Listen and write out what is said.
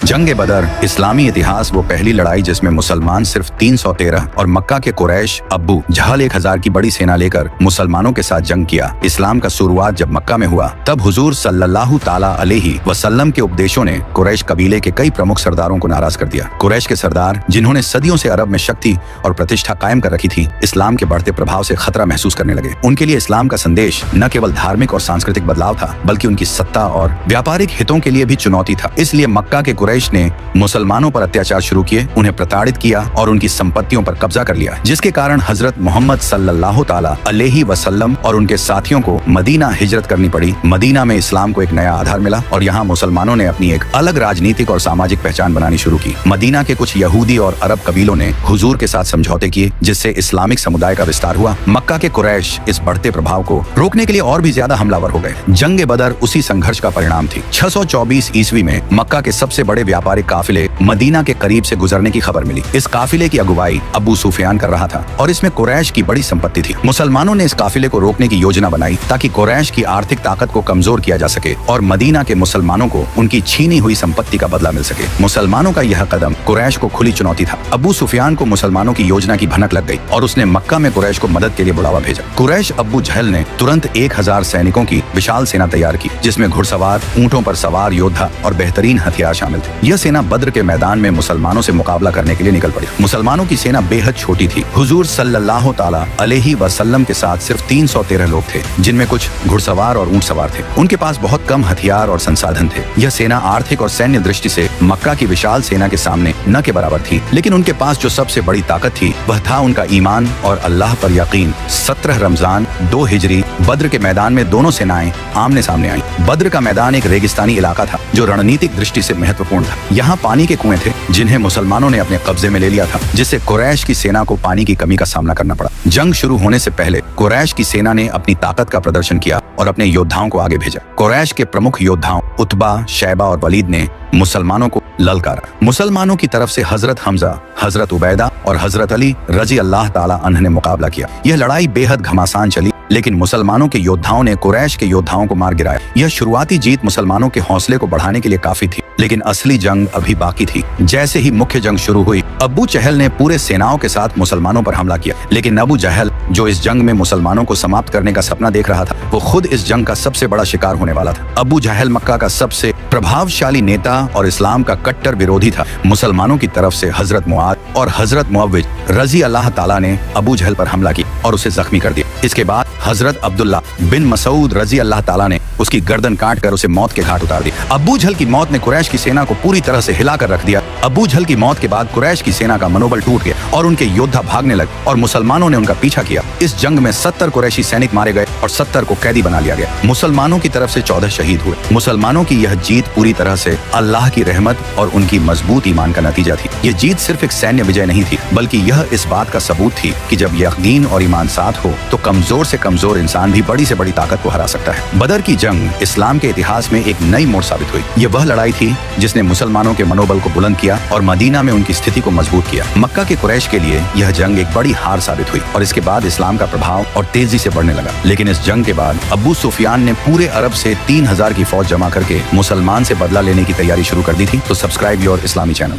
जंग बदर इस्लामी इतिहास वो पहली लड़ाई जिसमें मुसलमान सिर्फ 313 और मक्का के कुरैश अब्बू जहल 1000 की बड़ी सेना लेकर मुसलमानों के साथ जंग किया। इस्लाम का शुरुआत जब मक्का में हुआ तब हुजूर सल्लल्लाहु ताला अलैहि वसल्लम के उपदेशों ने कुरैश कबीले के कई प्रमुख सरदारों को नाराज कर दिया। कुरैश के सरदार जिन्होंने सदियों से अरब में शक्ति और प्रतिष्ठा कायम कर रखी थी, इस्लाम के बढ़ते प्रभाव से खतरा महसूस करने लगे। उनके लिए इस्लाम का संदेश न केवल धार्मिक और सांस्कृतिक बदलाव था बल्कि उनकी सत्ता और व्यापारिक हितों के लिए भी चुनौती था। इसलिए मक्का के कुरैश ने मुसलमानों पर अत्याचार शुरू किए, उन्हें प्रताड़ित किया और उनकी संपत्तियों पर कब्जा कर लिया, जिसके कारण हजरत मोहम्मद सल्लल्लाहु ताला अलैहि वसल्लम और उनके साथियों को मदीना हिजरत करनी पड़ी। मदीना में इस्लाम को एक नया आधार मिला और यहाँ मुसलमानों ने अपनी एक अलग राजनीतिक और सामाजिक पहचान बनानी शुरू की। मदीना के कुछ यहूदी और अरब कबीलों ने हुजूर के साथ समझौते किए, जिससे इस्लामिक समुदाय का विस्तार हुआ। मक्का के कुरैश इस बढ़ते प्रभाव को रोकने के लिए और भी ज्यादा हमलावर हो गए। जंग बदर उसी संघर्ष का परिणाम थी। 624 ईस्वी में मक्का के सबसे बड़े व्यापारिक काफिले मदीना के करीब से गुजरने की खबर मिली। इस काफिले की अगुवाई अबू सुफियान कर रहा था और इसमें कुरैश की बड़ी संपत्ति थी। मुसलमानों ने इस काफिले को रोकने की योजना बनाई ताकि कुरैश की आर्थिक ताकत को कमजोर किया जा सके और मदीना के मुसलमानों को उनकी छीनी हुई संपत्ति का बदला मिल सके। मुसलमानों का यह कदम कुरैश को खुली चुनौती था। अबू सुफियान को मुसलमानों की योजना की भनक लग गई और उसने मक्का में कुरैश को मदद के लिए बुलावा भेजा। कुरैश अबू जहल ने तुरंत 1000 सैनिकों की विशाल सेना तैयार की, जिसमें घुड़सवार, ऊंटों पर सवार योद्धा और बेहतरीन हथियार शामिल थे। यह सेना बद्र के मैदान में मुसलमानों से मुकाबला करने के लिए निकल पड़ी। मुसलमानों की सेना बेहद छोटी थी। हुजूर सल्लल्लाहु ताला अलैहि वसल्लम के साथ सिर्फ 313 लोग थे, जिनमें कुछ घुड़सवार और ऊंट सवार थे। उनके पास बहुत कम हथियार और संसाधन थे। यह सेना आर्थिक और सैन्य दृष्टि से मक्का की विशाल सेना के सामने न के बराबर थी, लेकिन उनके पास जो सबसे बड़ी ताकत थी वह था उनका ईमान और अल्लाह पर यकीन। 17 रमजान 2 हिजरी बद्र के मैदान में दोनों सेनाएं आमने सामने आईं। बद्र का मैदान एक रेगिस्तानी इलाका था जो रणनीतिक दृष्टि से महत्वपूर्ण था। यहाँ पानी के कुएं थे जिन्हें मुसलमानों ने अपने कब्जे में ले लिया था, जिससे कुरैश की सेना को पानी की कमी का सामना करना पड़ा। जंग शुरू होने से पहले कुरैश की सेना ने अपनी ताकत का प्रदर्शन किया और अपने योद्धाओं को आगे भेजा। कुरैश के प्रमुख योद्धाओं उतबा, शैबा और वलीद ने मुसलमानों को ललकारा। मुसलमानों की तरफ से हजरत हमजा, हजरत उबैदा और हजरत अली रजी अल्लाह ताला अन्ह ने मुकाबला किया। यह लड़ाई बेहद घमासान चली, लेकिन मुसलमानों के योद्धाओं ने कुरैश के योद्धाओं को मार गिराया। यह शुरुआती जीत मुसलमानों के हौसले को बढ़ाने के लिए काफी थी, लेकिन असली जंग अभी बाकी थी। जैसे ही मुख्य जंग शुरू हुई, अबू जहल ने पूरे सेनाओं के साथ मुसलमानों पर हमला किया, लेकिन अबू जहल जो इस जंग में मुसलमानों को समाप्त करने का सपना देख रहा था, वो खुद इस जंग का सबसे बड़ा शिकार होने वाला था। अबू जहल मक्का का सबसे प्रभावशाली नेता और इस्लाम का कट्टर विरोधी था। मुसलमानों की तरफ से हजरत मुआद और हजरत मुअव्विज रजी अल्लाह ताला ने अबू जहल पर हमला किया और उसे जख्मी कर दिया। इसके बाद हजरत अब्दुल्ला बिन मसूद रजी अल्लाह ताला ने उसकी गर्दन काट कर उसे मौत के घाट उतार दिया। अबू जहल की मौत ने कुरैश की सेना को पूरी तरह से हिला कर रख दिया। अबू जहल की मौत के बाद कुरैश की सेना का मनोबल टूट गया और उनके योद्धा भागने लगे और मुसलमानों ने उनका पीछा किया। इस जंग में 70 कुरैशी सैनिक मारे गए और 70 को कैदी बना लिया गया। मुसलमानों की तरफ से 14 शहीद हुए। मुसलमानों की यह जीत पूरी तरह से अल्लाह की रहमत और उनकी मजबूत ईमान का नतीजा थी। यह जीत सिर्फ एक सैन्य विजय नहीं थी, बल्कि यह इस बात का सबूत थी कि जब यकीन और ईमान साथ हो तो कमजोर से कमजोर इंसान भी बड़ी से बड़ी ताकत को हरा सकता है। बदर की जंग इस्लाम के इतिहास में एक नई मोड़ साबित हुई। यह वह लड़ाई थी जिसने मुसलमानों के मनोबल को बुलंद किया और मदीना में उनकी स्थिति को मजबूत किया। मक्का के कुरैश के लिए यह जंग एक बड़ी हार साबित हुई और इसके बाद इस्लाम का प्रभाव और तेजी से बढ़ने लगा। लेकिन इस जंग के बाद अबू सुफियान ने पूरे अरब से 3000 की फौज जमा करके मुसलमान से बदला लेने की तैयारी शुरू कर दी थी। तो सब्सक्राइब योर इस्लामी चैनल।